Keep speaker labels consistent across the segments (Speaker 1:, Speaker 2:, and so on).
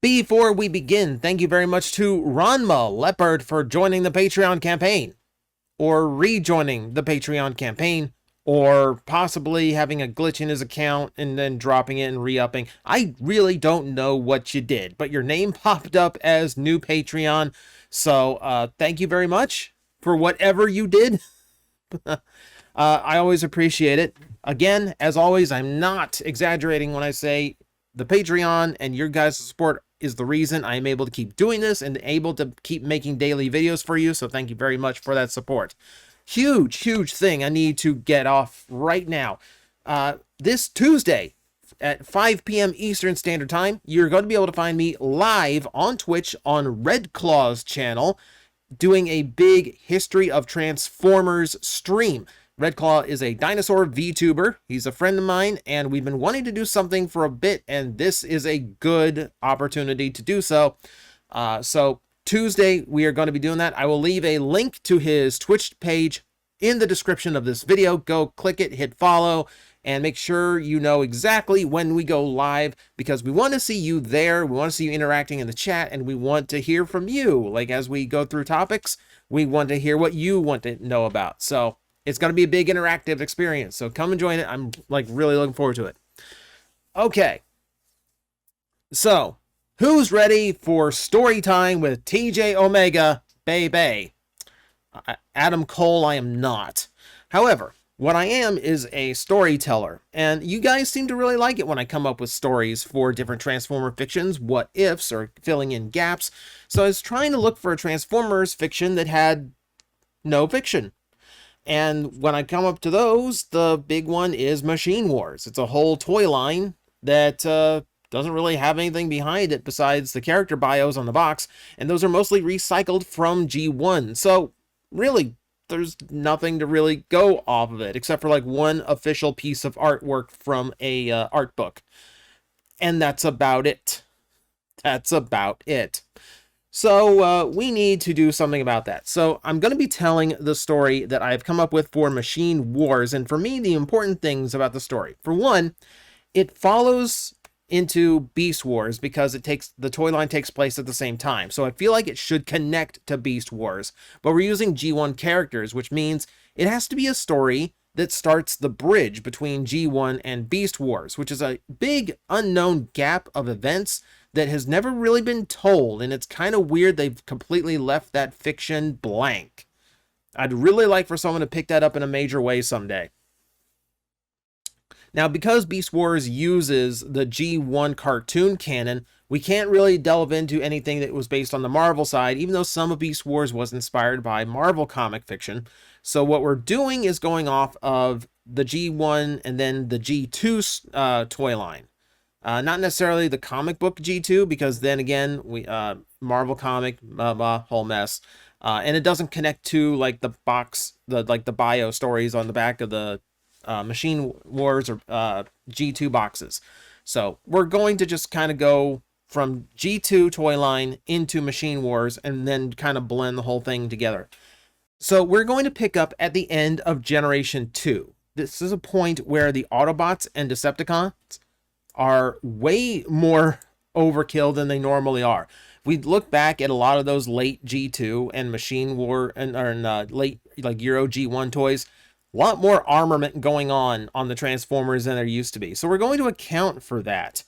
Speaker 1: Before we begin, thank you very much to Ranma Leopard for joining the Patreon campaign, or rejoining the Patreon campaign, or possibly having a glitch in his account and then dropping it and re-upping. I really don't know what you did, but your name popped up as new Patreon, so thank you very much for whatever you did. I always appreciate it. Again, as always, I'm not exaggerating when I say the Patreon and your guys' support is the reason I am able to keep doing this and able to keep making daily videos for you. So thank you very much for that support. Huge thing I need to get off right now. This Tuesday at 5 p.m. Eastern Standard Time, you're going to be able to find me live on Twitch on Red Claw's channel doing a big History of Transformers stream. Red Claw is a dinosaur VTuber. He's a friend of mine, and we've been wanting to do something for a bit, and this is a good opportunity to do so. So Tuesday, we are going to be doing that. I will leave a link to his Twitch page in the description of this video. Go click it, hit follow, and make sure you know exactly when we go live, because we want to see you there. We want to see you interacting in the chat, and we want to hear from you. Like, as we go through topics, we want to hear what you want to know about. So it's going to be a big interactive experience. So come and join it. I'm really looking forward to it. Okay. So who's ready for story time with TJOmega, baby? Adam Cole, I am not. However, what I am is a storyteller, and you guys seem to really like it when I come up with stories for different Transformer fictions, what ifs, or filling in gaps. So I was trying to look for a Transformers fiction that had no fiction. And when I come up to those, the big one is Machine Wars. It's a whole toy line that doesn't really have anything behind it besides the character bios on the box, and those are mostly recycled from G1. So really, there's nothing to really go off of it, except for like one official piece of artwork from a art book. And that's about it. That's about it. So we need to do something about that. So I'm going to be telling the story that I've come up with for Machine Wars. And for me, the important things about the story. For one, it follows into Beast Wars because the toy line takes place at the same time. So I feel like it should connect to Beast Wars. But we're using G1 characters, which means it has to be a story that starts the bridge between G1 and Beast Wars, which is a big unknown gap of events that has never really been told, and it's kind of weird they've completely left that fiction blank. I'd really like for someone to pick that up in a major way someday. Now, because Beast Wars uses the G1 cartoon canon, we can't really delve into anything that was based on the Marvel side, even though some of Beast Wars was inspired by Marvel comic fiction. So what we're doing is going off of the G1 and then the G2 toy line. Not necessarily the comic book G2, because then again, we Marvel comic, whole mess. And it doesn't connect to like the box, the bio stories on the back of the Machine Wars or G2 boxes. So we're going to just kind of go from G2 toy line into Machine Wars and then kind of blend the whole thing together. So we're going to pick up at the end of Generation 2. This is a point where the Autobots and Decepticons are way more overkill than they normally are. We look back at a lot of those late G2 and Machine War and late like Euro G1 toys, a lot more armament going on the Transformers than there used to be. So we're going to account for that.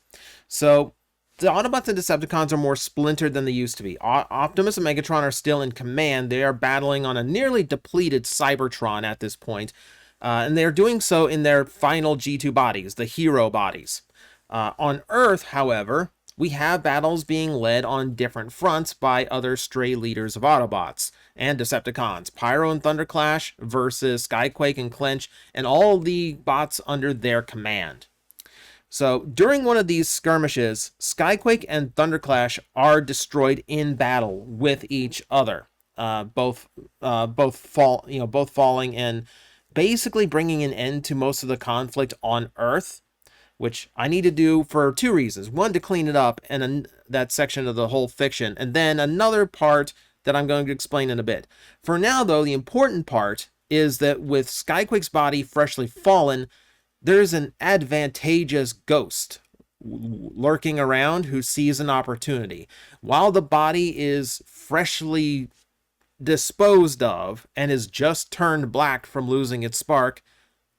Speaker 1: So the Autobots and Decepticons are more splintered than they used to be. Optimus and Megatron are still in command. They are battling on a nearly depleted Cybertron at this point. And they're doing so in their final G2 bodies, the hero bodies. On Earth, however, we have battles being led on different fronts by other stray leaders of Autobots and Decepticons. Pyro and Thunderclash versus Skyquake and Clench, and all the bots under their command. So during one of these skirmishes, Skyquake and Thunderclash are destroyed in battle with each other. Both falling and basically bringing an end to most of the conflict on Earth, which I need to do for two reasons. One, to clean it up and that section of the whole fiction, and then another part that I'm going to explain in a bit. For now, though, the important part is that with Skyquake's body freshly fallen, there's an advantageous ghost lurking around who sees an opportunity. While the body is freshly disposed of and is just turned black from losing its spark,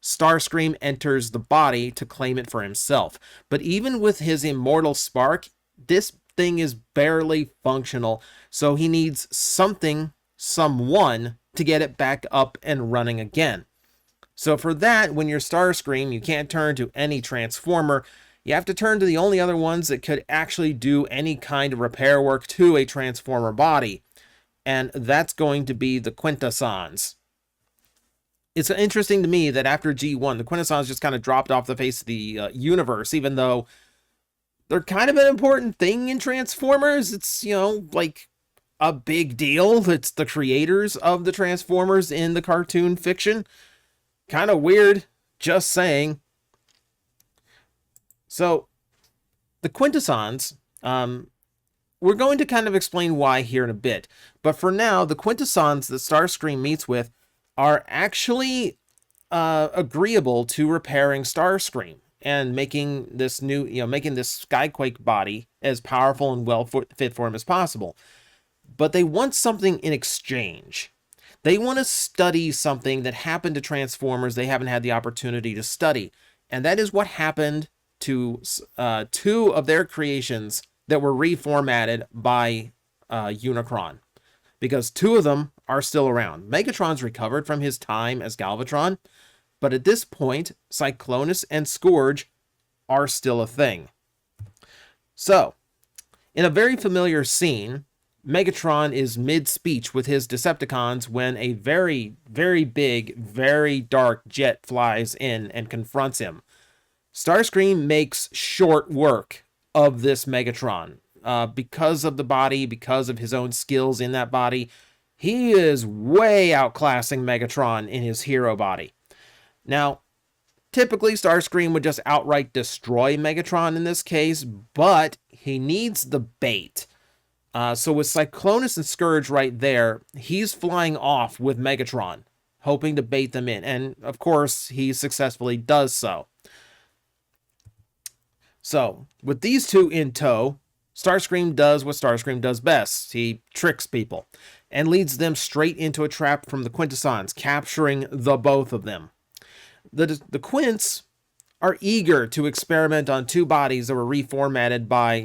Speaker 1: Starscream enters the body to claim it for himself. But even with his immortal spark, this thing is barely functional, so he needs someone to get it back up and running again. So for that, when you're Starscream, you can't turn to any Transformer. You have to turn to the only other ones that could actually do any kind of repair work to a Transformer body. And that's going to be the Quintessons. It's interesting to me that after G1, the Quintessons just kind of dropped off the face of the universe, even though they're kind of an important thing in Transformers. It's, like a big deal. It's the creators of the Transformers in the cartoon fiction. Kind of weird, just saying. So, the Quintessons, we're going to kind of explain why here in a bit. But for now, the Quintessons that Starscream meets with are actually agreeable to repairing Starscream and making this making this Skyquake body as powerful and well fit for him as possible. But they want something in exchange. They want to study something that happened to Transformers they haven't had the opportunity to study. And that is what happened to two of their creations that were reformatted by Unicron. Because two of them are still around. Megatron's recovered from his time as Galvatron, but at this point, Cyclonus and Scourge are still a thing. So, in a very familiar scene, Megatron is mid-speech with his Decepticons when a very, very big, very dark jet flies in and confronts him. Starscream makes short work of this Megatron. Because of the body, because of his own skills in that body, he is way outclassing Megatron in his hero body. Now, typically Starscream would just outright destroy Megatron in this case, but he needs the bait. So with Cyclonus and Scourge right there, he's flying off with Megatron, hoping to bait them in. And, of course, he successfully does so. So, with these two in tow, Starscream does what Starscream does best. He tricks people and leads them straight into a trap from the Quintessons, capturing the both of them. The Quints are eager to experiment on two bodies that were reformatted by,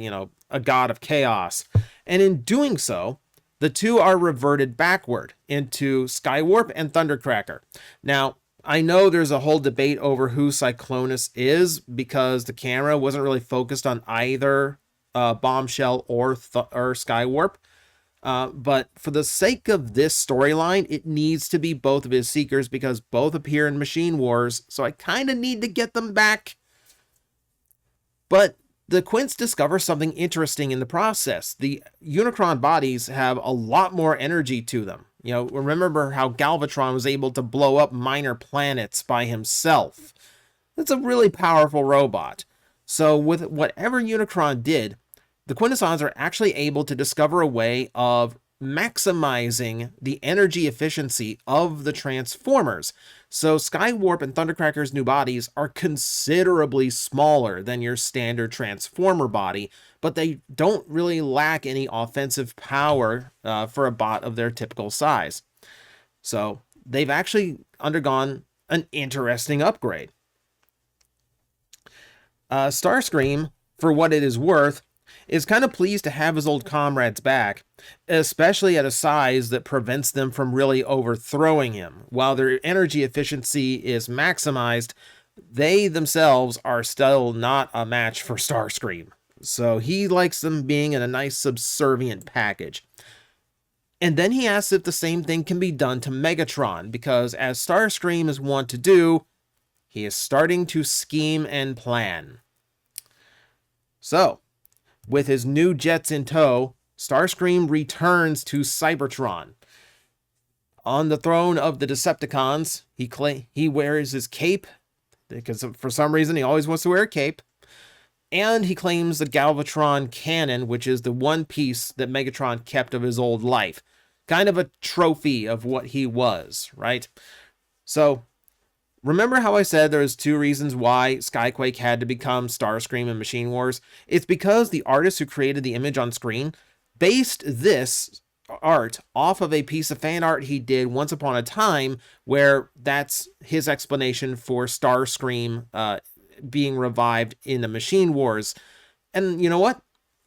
Speaker 1: a god of chaos. And in doing so, the two are reverted backward into Skywarp and Thundercracker. Now, I know there's a whole debate over who Cyclonus is because the camera wasn't really focused on either Bombshell or Skywarp. But for the sake of this storyline, it needs to be both of his Seekers because both appear in Machine Wars, so I kind of need to get them back. But the Quints discover something interesting in the process. The Unicron bodies have a lot more energy to them. Remember how Galvatron was able to blow up minor planets by himself. That's a really powerful robot. So with whatever Unicron did, the Quintessons are actually able to discover a way of maximizing the energy efficiency of the Transformers. So Skywarp and Thundercracker's new bodies are considerably smaller than your standard Transformer body, but they don't really lack any offensive power for a bot of their typical size. So they've actually undergone an interesting upgrade. Starscream, for what it is worth, is kind of pleased to have his old comrades back, especially at a size that prevents them from really overthrowing him. While their energy efficiency is maximized, they themselves are still not a match for Starscream. So he likes them being in a nice subservient package. And then he asks if the same thing can be done to Megatron, because as Starscream is wont to do, he is starting to scheme and plan. So, with his new jets in tow, Starscream returns to Cybertron. On the throne of the Decepticons, he wears his cape, because for some reason he always wants to wear a cape, and he claims the Galvatron cannon, which is the one piece that Megatron kept of his old life. Kind of a trophy of what he was, right? So, Remember how I said there's two reasons why Skyquake had to become Starscream and Machine Wars? It's because the artist who created the image on screen based this art off of a piece of fan art he did once upon a time, where that's his explanation for Starscream being revived in the Machine Wars. And you know what?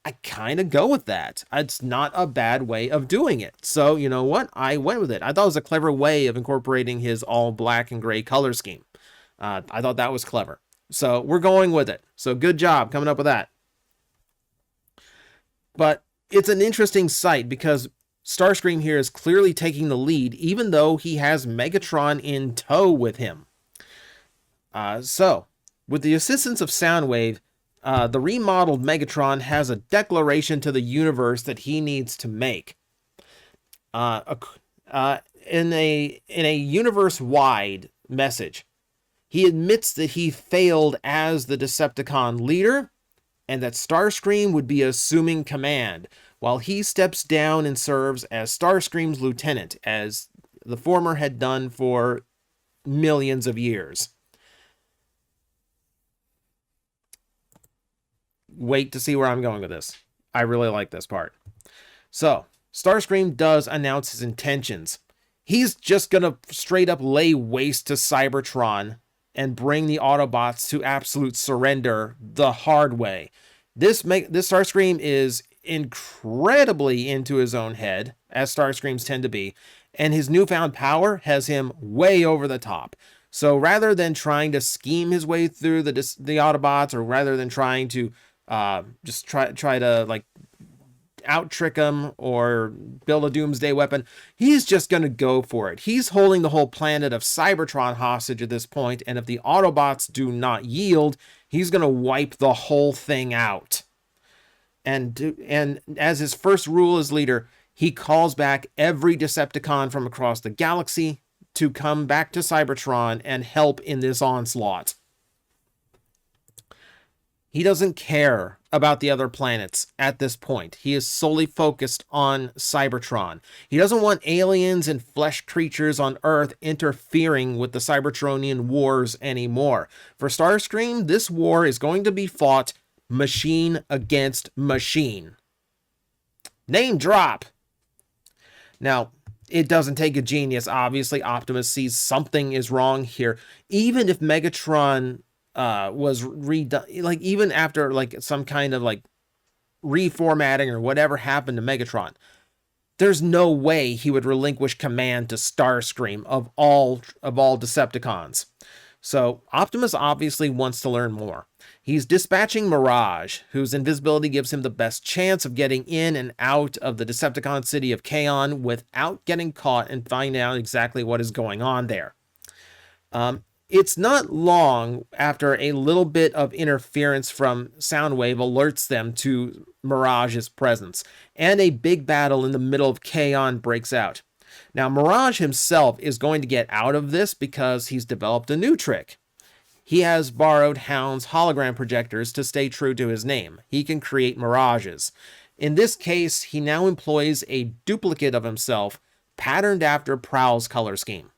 Speaker 1: I kind of go with that. It's not a bad way of doing it. So, you know what? I went with it. I thought it was a clever way of incorporating his all black and gray color scheme. I thought that was clever. So, we're going with it. So, good job coming up with that. But it's an interesting sight because Starscream here is clearly taking the lead, even though he has Megatron in tow with him. So, with the assistance of Soundwave, the remodeled Megatron has a declaration to the universe that he needs to make. In a universe-wide message, he admits that he failed as the Decepticon leader, and that Starscream would be assuming command, while he steps down and serves as Starscream's lieutenant, as the former had done for millions of years. Wait to see where I'm going with this. I really like this part. So, Starscream does announce his intentions. He's just gonna straight up lay waste to Cybertron and bring the Autobots to absolute surrender the hard way. This Starscream is incredibly into his own head, as Starscreams tend to be, and his newfound power has him way over the top. So rather than trying to scheme his way through the Autobots, or rather than trying to just try to like out trick him or build a doomsday weapon, he's just going to go for it. He's holding the whole planet of Cybertron hostage at this point, and if the Autobots do not yield, he's going to wipe the whole thing out. And as his first rule as leader, he calls back every Decepticon from across the galaxy to come back to Cybertron and help in this onslaught. He doesn't care about the other planets at this point. He is solely focused on Cybertron. He doesn't want aliens and flesh creatures on Earth interfering with the Cybertronian wars anymore. For Starscream, this war is going to be fought machine against machine. Name drop! Now, it doesn't take a genius. Obviously, Optimus sees something is wrong here. Even if Megatron was redone, like even after like some kind of like reformatting or whatever happened to Megatron, there's no way he would relinquish command to Starscream of all Decepticons. So Optimus obviously wants to learn more. He's dispatching Mirage, whose invisibility gives him the best chance of getting in and out of the Decepticon city of Kaon without getting caught and finding out exactly what is going on there. It's not long after a little bit of interference from Soundwave alerts them to Mirage's presence, and a big battle in the middle of Kaon breaks out. Now, Mirage himself is going to get out of this because he's developed a new trick. He has borrowed Hound's hologram projectors to stay true to his name. He can create mirages. In this case, he now employs a duplicate of himself patterned after Prowl's color scheme.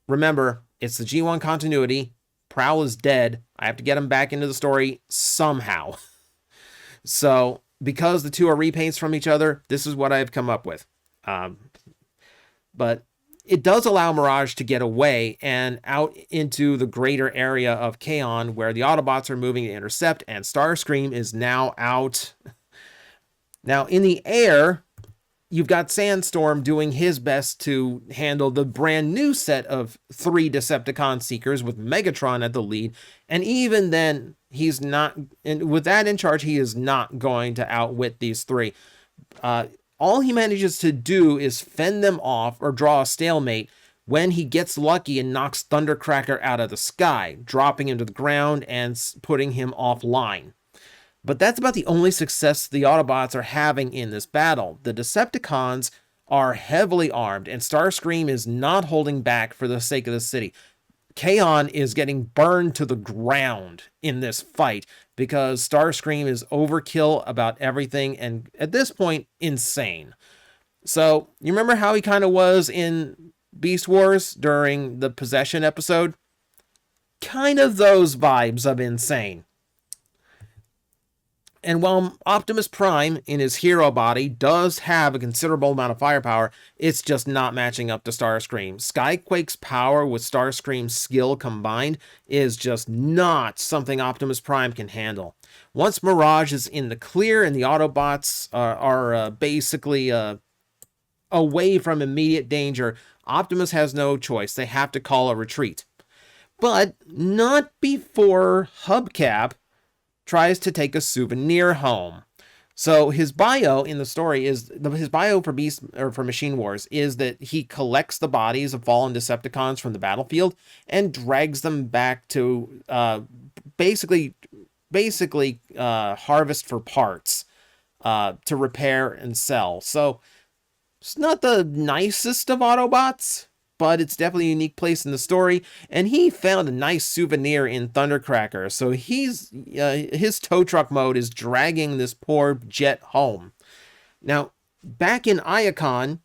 Speaker 1: Remember, it's the G1 continuity. Prowl is dead. I have to get him back into the story somehow. So, because the two are repaints from each other, this is what I've come up with. But it does allow Mirage to get away and out into the greater area of Kaon, where the Autobots are moving to intercept, and Starscream is now out. Now, in the air, you've got Sandstorm doing his best to handle the brand new set of 3 Decepticon Seekers with Megatron at the lead. And even then, he's not, and with that in charge, he is not going to outwit these 3. All he manages to do is fend them off or draw a stalemate when he gets lucky and knocks Thundercracker out of the sky, dropping him to the ground and putting him offline. But that's about the only success the Autobots are having in this battle. The Decepticons are heavily armed, and Starscream is not holding back for the sake of the city. Kaon is getting burned to the ground in this fight because Starscream is overkill about everything, and at this point, insane. So, you remember how he kind of was in Beast Wars during the Possession episode? kind of those vibes of insane. And while Optimus Prime in his hero body does have a considerable amount of firepower, it's just not matching up to Starscream. Skyquake's power with Starscream's skill combined is just not something Optimus Prime can handle. Once Mirage is in the clear and the Autobots are basically away from immediate danger, Optimus has no choice. They have to call a retreat. But not before Hubcap tries to take a souvenir home. So his bio in the story is his bio for Machine Wars is that he collects the bodies of fallen Decepticons from the battlefield and drags them back to basically harvest for parts to repair and sell. So it's not the nicest of Autobots, but it's definitely a unique place in the story, and he found a nice souvenir in Thundercracker, so his tow truck mode is dragging this poor jet home. Now, back in Iacon,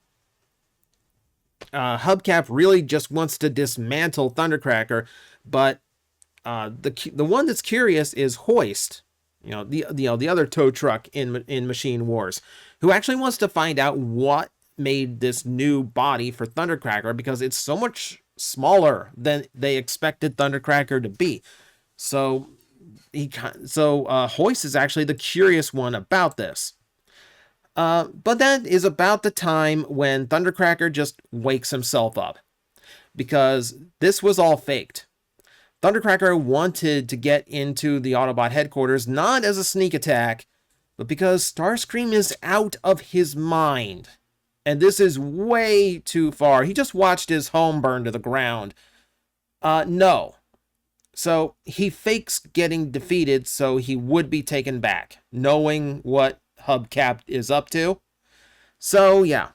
Speaker 1: Hubcap really just wants to dismantle Thundercracker, but the one that's curious is Hoist, the other tow truck in Machine Wars, who actually wants to find out what made this new body for Thundercracker, because it's so much smaller than they expected Thundercracker to be. So Hoist is actually the curious one about this. But that is about the time when Thundercracker just wakes himself up, because this was all faked. Thundercracker wanted to get into the Autobot headquarters not as a sneak attack, but because Starscream is out of his mind. And this is way too far. He just watched his home burn to the ground. No. So he fakes getting defeated so he would be taken back, knowing what Hubcap is up to. So yeah,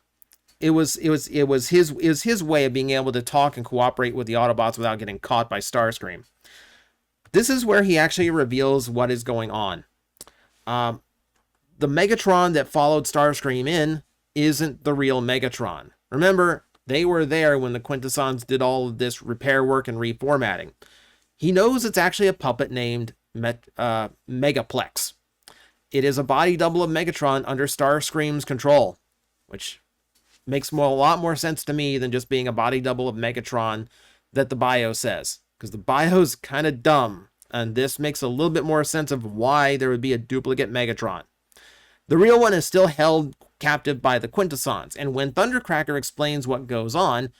Speaker 1: it was his way of being able to talk and cooperate with the Autobots without getting caught by Starscream. This is where he actually reveals what is going on. The Megatron that followed Starscream in isn't the real Megatron. Remember, they were there when the Quintessons did all of this repair work and reformatting. He knows it's actually a puppet named Megaplex. It is a body double of Megatron under Starscream's control, which makes a lot more sense to me than just being a body double of Megatron that the bio says, because the bio's kind of dumb, and this makes a little bit more sense of why there would be a duplicate Megatron. The real one is still held captive by the Quintessons, and when Thundercracker explains what goes on,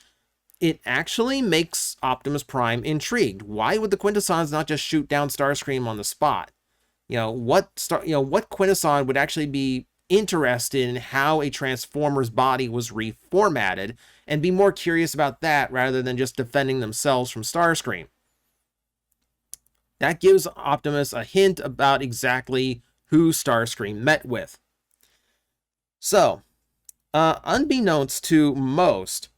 Speaker 1: it actually makes Optimus Prime intrigued. Why would the Quintessons not just shoot down Starscream on the spot? What Quintesson would actually be interested in how a Transformer's body was reformatted and be more curious about that rather than just defending themselves from Starscream? That gives Optimus a hint about exactly who Starscream met with. So, unbeknownst to most,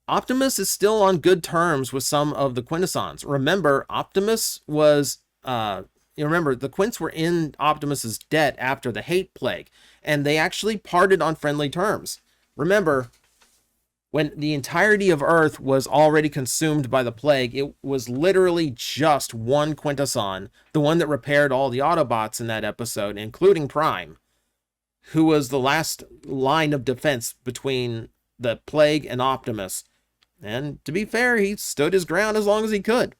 Speaker 1: Optimus is still on good terms with some of the Quintessons. Remember, Optimus was, the Quints were in Optimus's debt after the Hate Plague, and they actually parted on friendly terms. Remember, when the entirety of Earth was already consumed by the plague, it was literally just one Quintesson, the one that repaired all the Autobots in that episode, including Prime, who was the last line of defense between the plague and Optimus. And to be fair, he stood his ground as long as he could.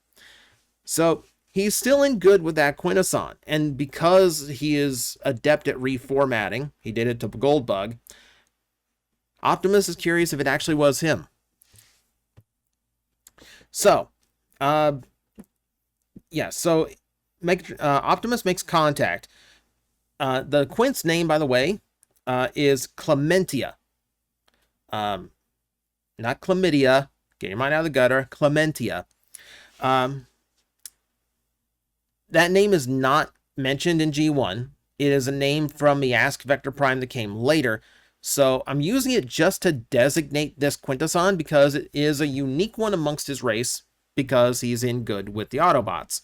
Speaker 1: So he's still in good with that Quintesson, and because he is adept at reformatting, he did it to Goldbug, Optimus is curious if it actually was him. So, Optimus makes contact. The Quint's name, by the way, is Clementia. Not chlamydia. Get your mind out of the gutter. Clementia. That name is not mentioned in G1. It is a name from the Ask Vector Prime that came later. So I'm using it just to designate this Quintesson because it is a unique one amongst his race because he's in good with the Autobots.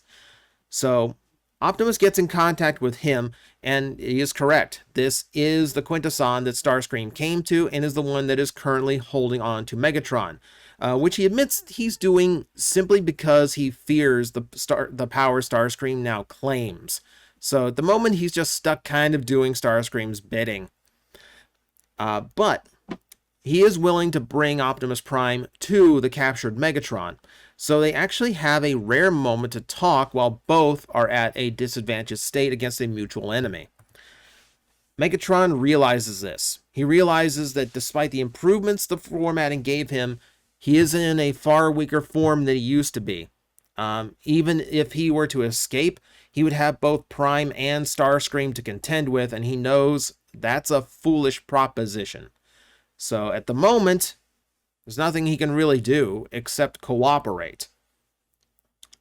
Speaker 1: So Optimus gets in contact with him, and he is correct. This is the Quintesson that Starscream came to and is the one that is currently holding on to Megatron. which he admits he's doing simply because he fears the power Starscream now claims. So at the moment, he's just stuck kind of doing Starscream's bidding. But he is willing to bring Optimus Prime to the captured Megatron. So they actually have a rare moment to talk while both are at a disadvantaged state against a mutual enemy. Megatron realizes this. He realizes that despite the improvements the formatting gave him, he is in a far weaker form than he used to be. Even if he were to escape, he would have both Prime and Starscream to contend with, and he knows that's a foolish proposition. So at the moment, there's nothing he can really do except cooperate.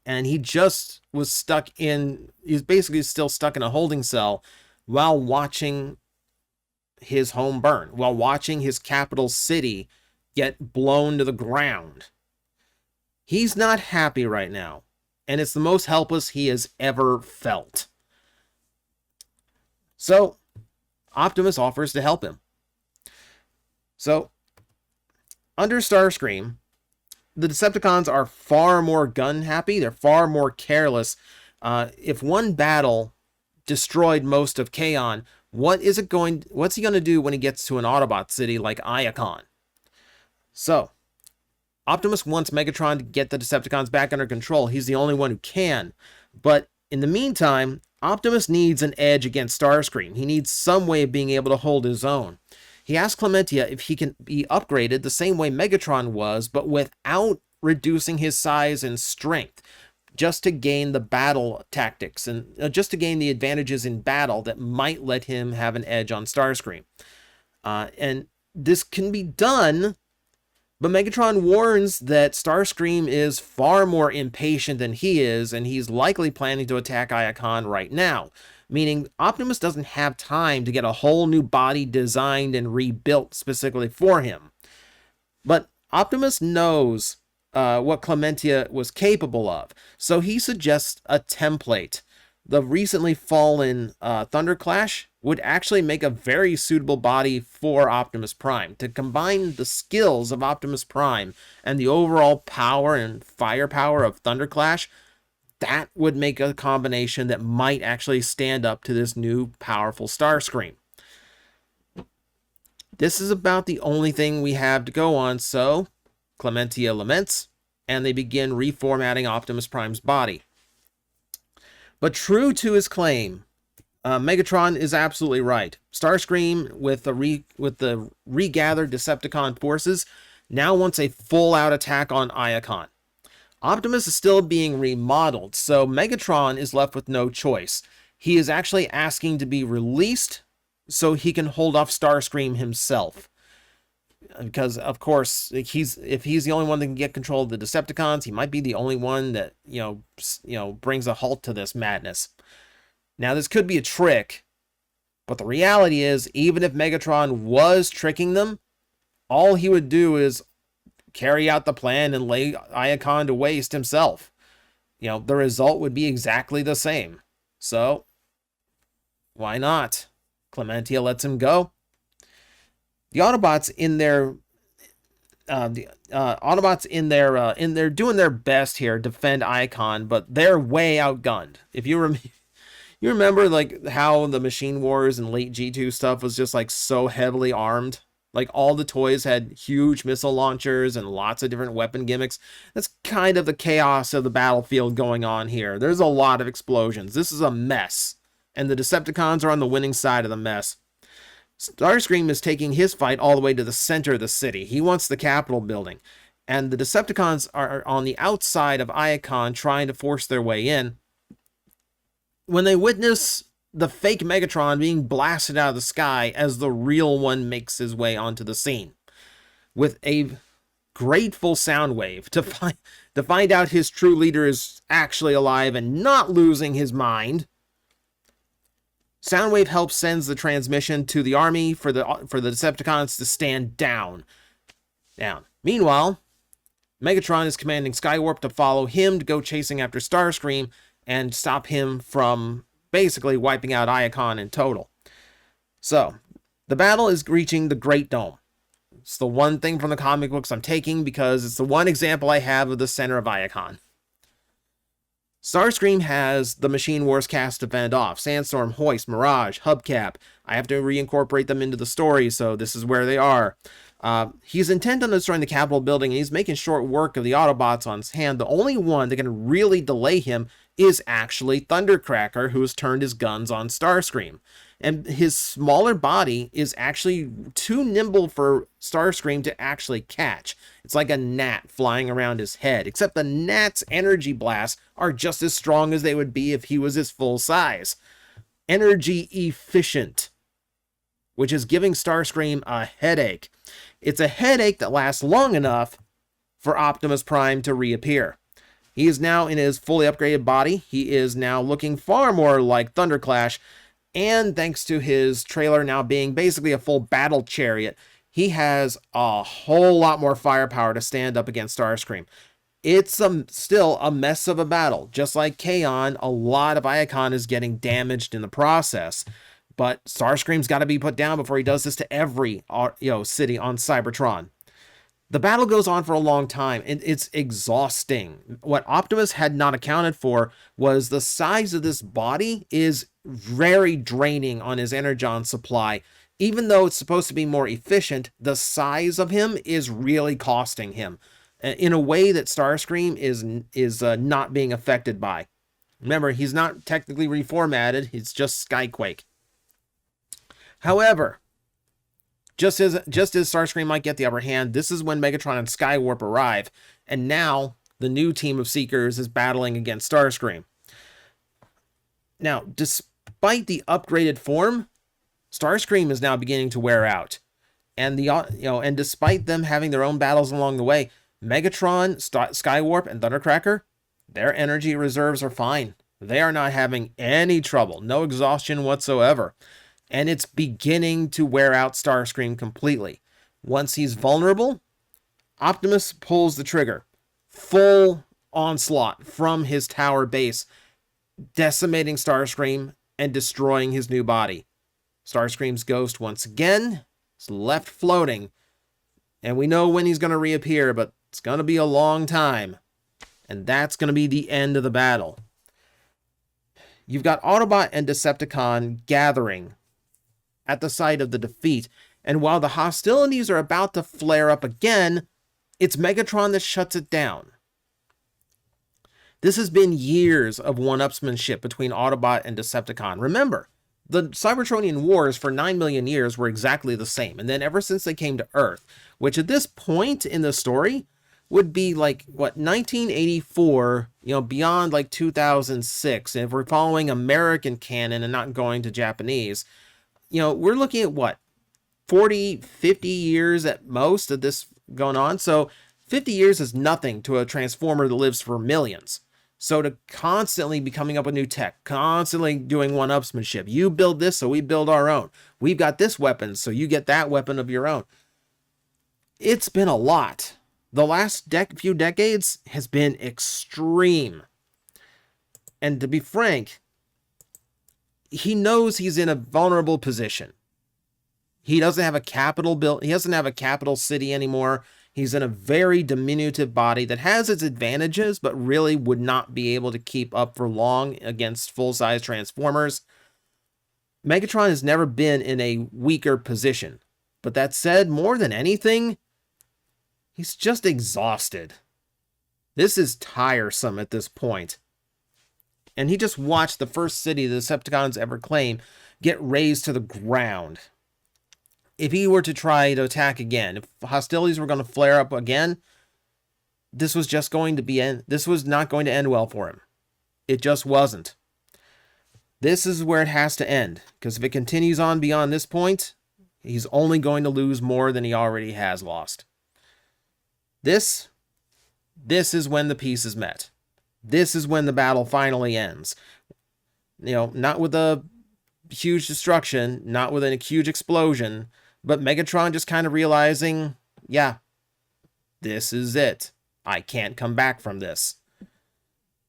Speaker 1: And he just was he's basically still stuck in a holding cell while watching his home burn, while watching his capital city get blown to the ground. He's not happy right now, and it's the most helpless he has ever felt. So, Optimus offers to help him. So, under Starscream, the Decepticons are far more gun happy. They're far more careless. If one battle destroyed most of Kaon, what's he going to do when he gets to an Autobot city like Iacon? So, Optimus wants Megatron to get the Decepticons back under control. He's the only one who can. But in the meantime, Optimus needs an edge against Starscream. He needs some way of being able to hold his own. He asks Clementia if he can be upgraded the same way Megatron was, but without reducing his size and strength, just to gain the battle tactics and just to gain the advantages in battle that might let him have an edge on Starscream. And this can be done, but Megatron warns that Starscream is far more impatient than he is, and he's likely planning to attack Iacon right now. Meaning Optimus doesn't have time to get a whole new body designed and rebuilt specifically for him. But Optimus knows what Clementia was capable of, so he suggests a template. The recently fallen Thunderclash would actually make a very suitable body for Optimus Prime. To combine the skills of Optimus Prime and the overall power and firepower of Thunderclash, that would make a combination that might actually stand up to this new powerful Starscream. This is about the only thing we have to go on, so Clementia laments, and they begin reformatting Optimus Prime's body. But true to his claim, Megatron is absolutely right. Starscream, with the regathered Decepticon forces, now wants a full-out attack on Iacon. Optimus is still being remodeled, so Megatron is left with no choice. He is actually asking to be released so he can hold off Starscream himself. Because, of course, if he's the only one that can get control of the Decepticons, he might be the only one that, brings a halt to this madness. Now, this could be a trick, but the reality is, even if Megatron was tricking them, all he would do is carry out the plan and lay Iacon to waste himself. The result would be exactly the same. So, why not? Clementia lets him go. The Autobots in their doing their best here defend Iacon, but they're way outgunned. If you remember like how the Machine Wars and late G2 stuff was just like so heavily armed. Like all the toys had huge missile launchers and lots of different weapon gimmicks. That's kind of the chaos of the battlefield going on here. There's a lot of explosions. This is a mess. And the Decepticons are on the winning side of the mess. Starscream is taking his fight all the way to the center of the city. He wants the Capitol building. And the Decepticons are on the outside of Iacon trying to force their way in. When they witness the fake Megatron being blasted out of the sky as the real one makes his way onto the scene, with a grateful Soundwave to find out his true leader is actually alive and not losing his mind. Soundwave helps sends the transmission to the army for the Decepticons to stand down. Meanwhile, Megatron is commanding Skywarp to follow him to go chasing after Starscream and stop him from basically wiping out Iacon in total. So, the battle is reaching the Great Dome. It's the one thing from the comic books I'm taking because it's the one example I have of the center of Iacon. Starscream has the Machine Wars cast to fend off. Sandstorm, Hoist, Mirage, Hubcap. I have to reincorporate them into the story, so this is where they are. He's intent on destroying the Capitol building, and he's making short work of the Autobots on his hand. The only one that can really delay him is actually Thundercracker, who has turned his guns on Starscream. And his smaller body is actually too nimble for Starscream to actually catch. It's like a gnat flying around his head, except the gnat's energy blasts are just as strong as they would be if he was his full size. Energy efficient, which is giving Starscream a headache. It's a headache that lasts long enough for Optimus Prime to reappear. He is now in his fully upgraded body. He is now looking far more like Thunderclash, and thanks to his trailer now being basically a full battle chariot, he has a whole lot more firepower to stand up against Starscream. It's still a mess of a battle. Just like Kaon, a lot of Iacon is getting damaged in the process. But Starscream's got to be put down before he does this to every city on Cybertron. The battle goes on for a long time, and it's exhausting. What Optimus had not accounted for was the size of this body is very draining on his energon supply. Even though it's supposed to be more efficient, the size of him is really costing him in a way that Starscream is not being affected by. Remember, he's not technically reformatted, it's just Skyquake. However, just as Starscream might get the upper hand, this is when Megatron and Skywarp arrive, and now the new team of Seekers is battling against Starscream. Now, despite the upgraded form, Starscream is now beginning to wear out, and and despite them having their own battles along the way, Megatron, Skywarp, and Thundercracker, their energy reserves are fine. They are not having any trouble, no exhaustion whatsoever. And it's beginning to wear out Starscream completely. Once he's vulnerable, Optimus pulls the trigger. Full onslaught from his tower base, decimating Starscream and destroying his new body. Starscream's ghost once again is left floating. And we know when he's going to reappear, but it's going to be a long time. And that's going to be the end of the battle. You've got Autobot and Decepticon gathering at the site of the defeat, and while the hostilities are about to flare up again, it's Megatron that shuts it down. This has been years of one-upsmanship between Autobot and Decepticon. Remember, the Cybertronian Wars for 9 million years were exactly the same, and then ever since they came to Earth, which at this point in the story would be like, 1984, beyond like 2006, and if we're following American canon and not going to Japanese, we're looking at 40, 50 years at most of this going on. So 50 years is nothing to a Transformer that lives for millions. So to constantly be coming up with new tech, constantly doing one-upsmanship. You build this, so we build our own. We've got this weapon, so you get that weapon of your own. It's been a lot. The last few decades has been extreme. And to be frank, he knows he's in a vulnerable position. He doesn't have a capital built. He doesn't have a capital city anymore. He's in a very diminutive body that has its advantages, but really would not be able to keep up for long against full-size Transformers. Megatron has never been in a weaker position. But that said, more than anything, he's just exhausted. This is tiresome at this point. And he just watched the first city the Decepticons ever claim get razed to the ground. If he were to try to attack again, if hostilities were going to flare up again, this was just going to be this was not going to end well for him. It just wasn't. This is where it has to end, because if it continues on beyond this point, he's only going to lose more than he already has lost. This is when the peace is met. This is when the battle finally ends. Not with a huge destruction, not with a huge explosion, but Megatron just kind of realizing, yeah, this is it. I can't come back from this.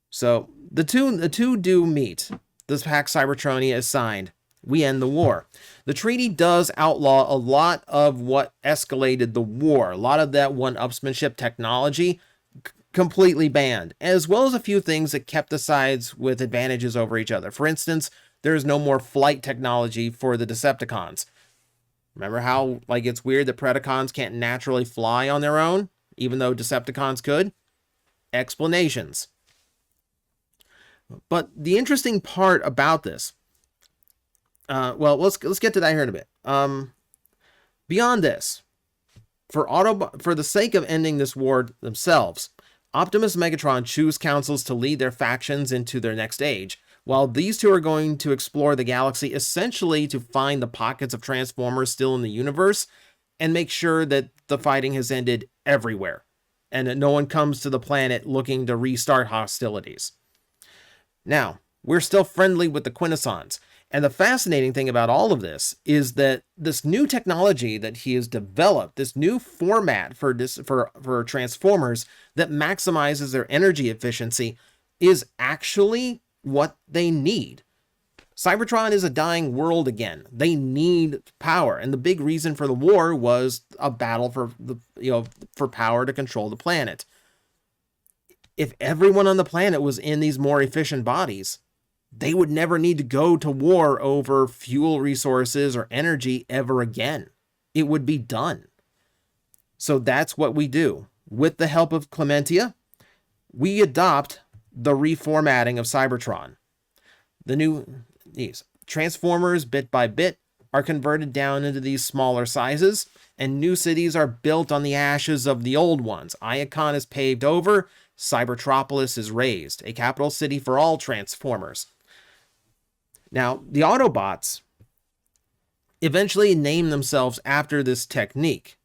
Speaker 1: So the two do meet. This Pax Cybertronia is signed. we end the war. The treaty does outlaw a lot of what escalated the war. A lot of that one-upsmanship technology completely banned, as well as a few things that kept the sides with advantages over each other. For instance, there's no more flight technology for the Decepticons. Remember how, like, it's weird that Predacons can't naturally fly on their own, even though Decepticons could? Explanations. But the interesting part about this, well, let's get to that here in a bit. Beyond this, for the sake of ending this war themselves, Optimus and Megatron choose councils to lead their factions into their next age, while these two are going to explore the galaxy essentially to find the pockets of Transformers still in the universe and make sure that the fighting has ended everywhere and that no one comes to the planet looking to restart hostilities. Now, we're still friendly with the Quintessons, and the fascinating thing about all of this is that this new technology that he has developed, this new format for Transformers that maximizes their energy efficiency, is actually what they need. Cybertron is a dying world again. They need power, and the big reason for the war was a battle for power to control the planet. If everyone on the planet was in these more efficient bodies, they would never need to go to war over fuel resources or energy ever again. It would be done. So that's what we do. With the help of Clementia, we adopt the reformatting of Cybertron. These Transformers, bit by bit, are converted down into these smaller sizes, and new cities are built on the ashes of the old ones. Iacon is paved over, Cybertropolis is raised, a capital city for all Transformers. Now, the Autobots eventually name themselves after this technique.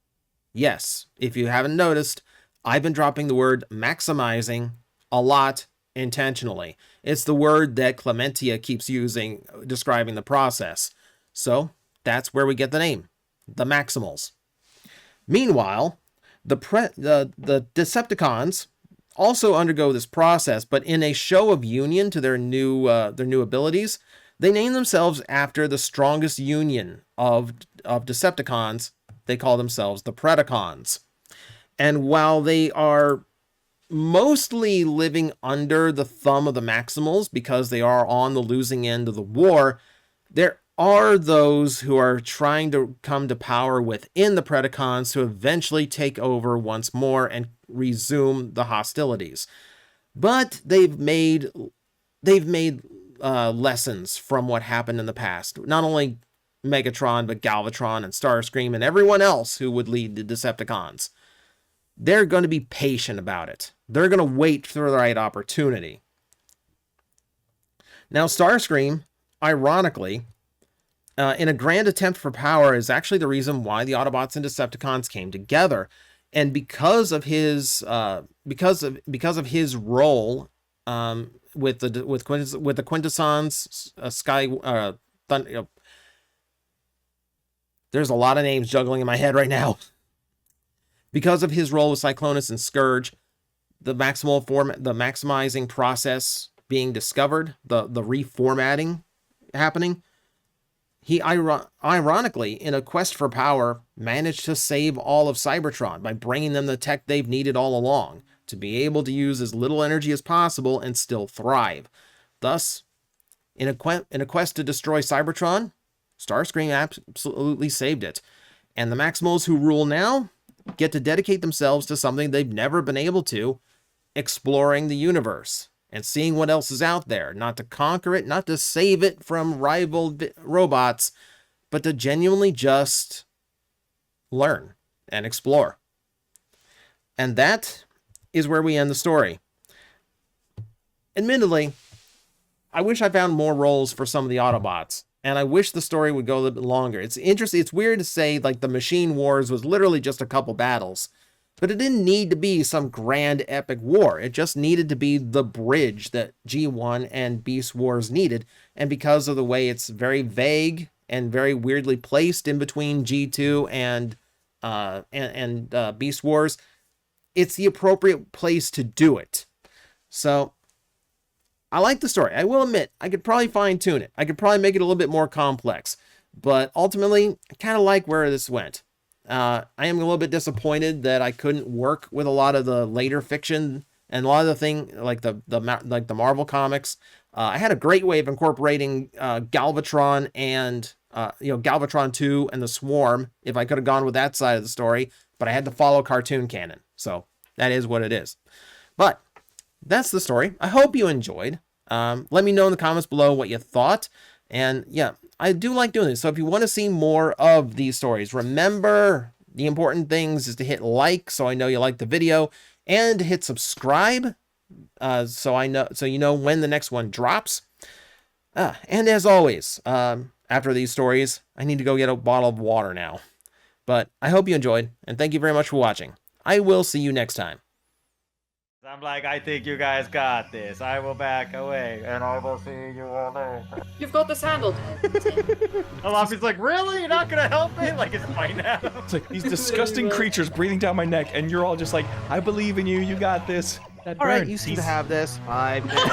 Speaker 1: Yes, if you haven't noticed, I've been dropping the word maximizing a lot intentionally. It's the word that Clementia keeps using describing the process. So that's where we get the name, the Maximals. Meanwhile, the Decepticons also undergo this process, but in a show of union to their new abilities, they name themselves after the strongest union of Decepticons. They call themselves the Predacons. And while they are mostly living under the thumb of the Maximals because they are on the losing end of the war, there are those who are trying to come to power within the Predacons to eventually take over once more and resume the hostilities. But they've made lessons from what happened in the past. Not only Megatron, but Galvatron and Starscream and everyone else who would lead the Decepticons. They're going to be patient about it. They're going to wait for the right opportunity. Now, Starscream, ironically, in a grand attempt for power, is actually the reason why the Autobots and Decepticons came together. And because of his role with the Quintessons, there's a lot of names juggling in my head right now. Because of his role with Cyclonus and Scourge, the maximizing process being discovered, the reformatting happening, he ironically, in a quest for power, managed to save all of Cybertron by bringing them the tech they've needed all along to be able to use as little energy as possible and still thrive. Thus, in a quest to destroy Cybertron, Starscream absolutely saved it. And the Maximals who rule now get to dedicate themselves to something they've never been able to, exploring the universe and seeing what else is out there, not to conquer it, not to save it from rival robots, but to genuinely just learn and explore. And that is where we end the story. Admittedly, I wish I found more roles for some of the Autobots, and I wish the story would go a little bit longer. It's interesting. It's weird to say like the Machine Wars was literally just a couple battles, but it didn't need to be some grand epic war. It just needed to be the bridge that G1 and Beast Wars needed. And because of the way it's very vague and very weirdly placed in between G2 and Beast Wars, it's the appropriate place to do it. So I like the story. I will admit, I could probably fine tune it. I could probably make it a little bit more complex. But ultimately, I kind of like where this went. I am a little bit disappointed that I couldn't work with a lot of the later fiction and a lot of the thing like the Marvel comics. I had a great way of incorporating Galvatron and Galvatron 2 and the Swarm if I could have gone with that side of the story, but I had to follow cartoon canon. So that is what it is. But that's the story. I hope you enjoyed. Let me know in the comments below what you thought. And yeah, I do like doing this. So if you want to see more of these stories, remember the important things is to hit like so I know you like the video, and hit subscribe so you know when the next one drops. And as always, after these stories, I need to go get a bottle of water now. But I hope you enjoyed, and thank you very much for watching. I will see you next time.
Speaker 2: I'm like, I think you guys got this. I will back away, and I will see you all later.
Speaker 3: You've got this handled.
Speaker 2: Alafi's like, really? You're not gonna help me? Like, it's fine now.
Speaker 4: It's like these disgusting creatures breathing down my neck, and you're all just like, I believe in you. You got this. That
Speaker 5: All right,
Speaker 4: burn.
Speaker 5: you seem to have this. 5 minutes.